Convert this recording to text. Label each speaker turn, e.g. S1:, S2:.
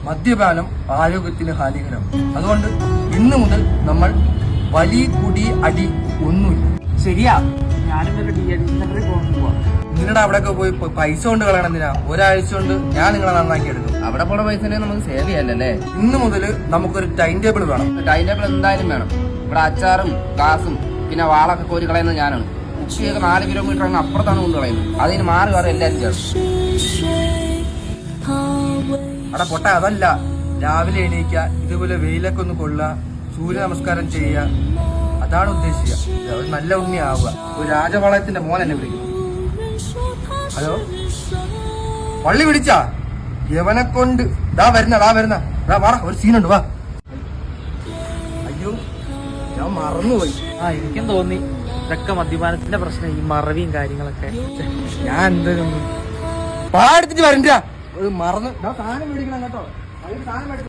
S1: മദ്യപാനം ആരോഗ്യത്തിന് ഹാനികരം. അതുകൊണ്ട് ഇന്ന് മുതൽ നമ്മൾ വലി കുടി അടി ഒന്നുമില്ല.
S2: ശരിയാ, ഞാനും വല്ല ഡി-അഡിക്ഷൻ സെന്ററിൽ പോകാൻ പോവാ.
S1: നിങ്ങളുടെ അവിടെയൊക്കെ പോയി പൈസ കൊണ്ട് കളയണം എന്തിനാ? ഒരാഴ്ച കൊണ്ട് ഞാൻ നിങ്ങളെ നന്നാക്കി എടുക്കും.
S3: അവിടെ പോണ പൈസ നമുക്ക് സേവ് ചെയ്യാനല്ലേ.
S1: ഇന്ന് മുതൽ നമുക്കൊരു ടൈം ടേബിൾ വേണം.
S3: ടൈം ടേബിൾ എന്തായാലും വേണം. ഇവിടെ അച്ചാറും ഗ്ലാസും പിന്നെ വാളൊക്കെ കോരി കളയുന്നത് ഞാനാണ്. ഉച്ചയൊക്കെ 4 കിലോമീറ്റർ അങ്ങ് അപ്പുറത്താണ് കൊണ്ട് കളയുന്നത്. അതിന് മാറി വേറെ എല്ലാവരും ചേർന്നു.
S1: അവിടെ പൊട്ട അതല്ല, രാവിലെ എണീക്കുക, ഇതുപോലെ വെയിലൊക്കെ ഒന്ന് കൊള്ളുക, സൂര്യ നമസ്കാരം ചെയ്യുക, അതാണ് ഉദ്ദേശിക്കുക. ഒരു നല്ല ഉണ്ണി ആവുക. ഒരു രാജപാളയത്തിന്റെ മോൻ എന്നെ വിളിക്കും. ഹലോ, പള്ളി പിടിച്ചാ? യവനെ കൊണ്ട് വരുന്ന വാ, ഒരു സീനുണ്ട്, വാ. അയ്യോ, ഞാൻ മറന്നുപോയി.
S2: എനിക്കും തോന്നി ഇതൊക്കെ മദ്യപാനത്തിന്റെ പ്രശ്നം, ഈ മറവിയും കാര്യങ്ങളൊക്കെ.
S1: ഞാൻ എന്തെങ്കിലും പാടെടുത്തിട്ട് വരണ്ട, ഒരു മറന്ന് സാധനം മേടിക്കണം കേട്ടോ. സാധനം